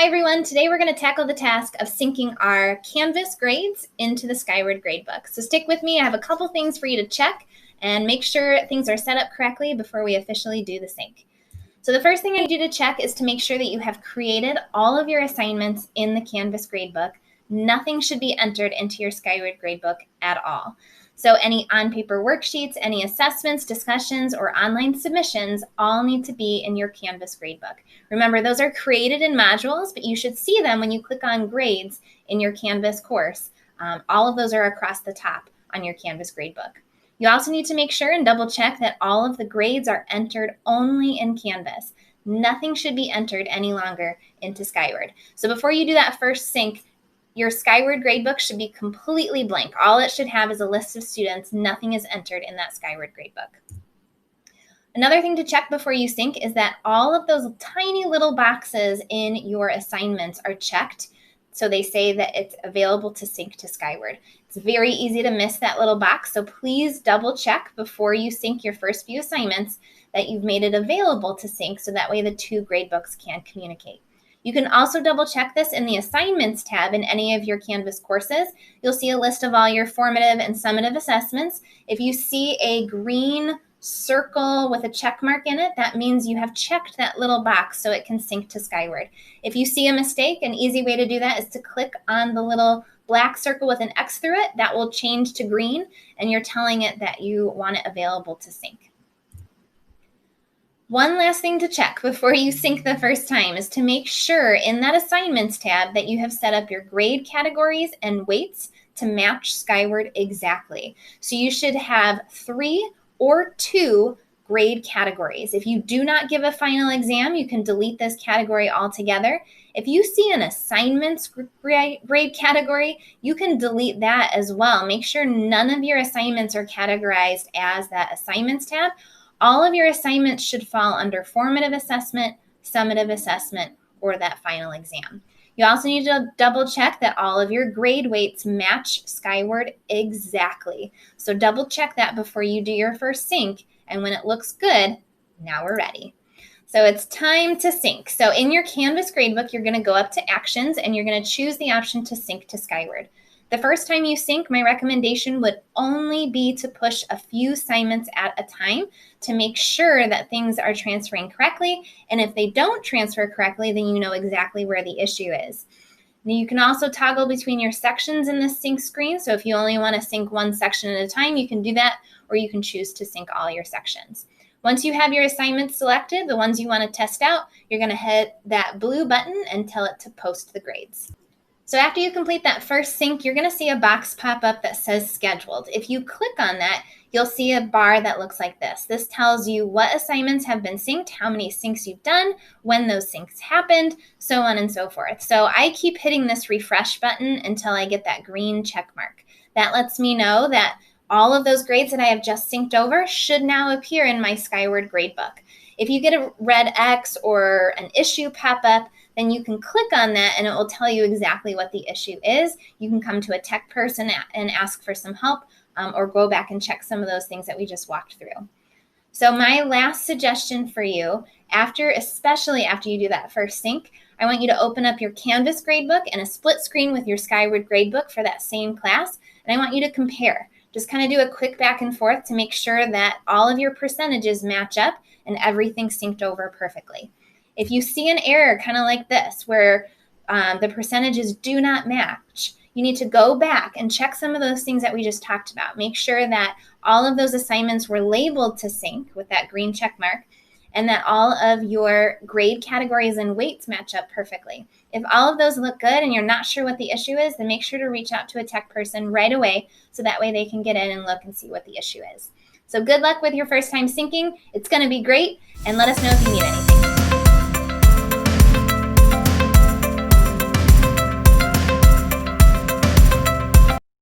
Hi everyone, today we're going to tackle the task of syncing our Canvas grades into the Skyward gradebook. So stick with me, I have a couple things for you to check and make sure things are set up correctly before we officially do the sync. So the first thing I need you to check is to make sure that you have created all of your assignments in the Canvas gradebook. Nothing should be entered into your Skyward gradebook at all. So any on-paper worksheets, any assessments, discussions, or online submissions all need to be in your Canvas gradebook. Remember, those are created in modules, but you should see them when you click on grades in your Canvas course. All of those are across the top on your Canvas gradebook. You also need to make sure and double check that all of the grades are entered only in Canvas. Nothing should be entered any longer into Skyward. So before you do that first sync, your Skyward gradebook should be completely blank. All it should have is a list of students. Nothing is entered in that Skyward gradebook. Another thing to check before you sync is that all of those tiny little boxes in your assignments are checked. So they say that it's available to sync to Skyward. It's very easy to miss that little box. So please double check before you sync your first few assignments that you've made it available to sync so that way the two gradebooks can communicate. You can also double check this in the Assignments tab in any of your Canvas courses. You'll see a list of all your formative and summative assessments. If you see a green circle with a check mark in it, that means you have checked that little box so it can sync to Skyward. If you see a mistake, an easy way to do that is to click on the little black circle with an X through it. That will change to green, and you're telling it that you want it available to sync. One last thing to check before you sync the first time is to make sure in that Assignments tab that you have set up your grade categories and weights to match Skyward exactly. So you should have 3 or 2 grade categories. If you do not give a final exam, you can delete this category altogether. If you see an assignments grade category, you can delete that as well. Make sure none of your assignments are categorized as that Assignments tab. All of your assignments should fall under formative assessment, summative assessment, or that final exam. You also need to double check that all of your grade weights match Skyward exactly. So double check that before you do your first sync, and when it looks good, now we're ready. So it's time to sync. So in your Canvas gradebook, you're going to go up to Actions, and you're going to choose the option to sync to Skyward. The first time you sync, my recommendation would only be to push a few assignments at a time to make sure that things are transferring correctly. And if they don't transfer correctly, then you know exactly where the issue is. Now, you can also toggle between your sections in the sync screen. So if you only want to sync one section at a time, you can do that, or you can choose to sync all your sections. Once you have your assignments selected, the ones you want to test out, you're going to hit that blue button and tell it to post the grades. So after you complete that first sync, you're going to see a box pop up that says Scheduled. If you click on that, you'll see a bar that looks like this. This tells you what assignments have been synced, how many syncs you've done, when those syncs happened, so on and so forth. So I keep hitting this refresh button until I get that green check mark. That lets me know that all of those grades that I have just synced over should now appear in my Skyward gradebook. If you get a red X or an issue pop up, then you can click on that and it will tell you exactly what the issue is. You can come to a tech person and ask for some help or go back and check some of those things that we just walked through. So my last suggestion for you, especially after you do that first sync, I want you to open up your Canvas gradebook and a split screen with your Skyward gradebook for that same class, and I want you to compare. Just kind of do a quick back and forth to make sure that all of your percentages match up and everything's synced over perfectly. If you see an error kind of like this where the percentages do not match, you need to go back and check some of those things that we just talked about. Make sure that all of those assignments were labeled to sync with that green check mark and that all of your grade categories and weights match up perfectly. If all of those look good and you're not sure what the issue is, then make sure to reach out to a tech person right away so that way they can get in and look and see what the issue is. So good luck with your first time syncing. It's going to be great, and let us know if you need anything.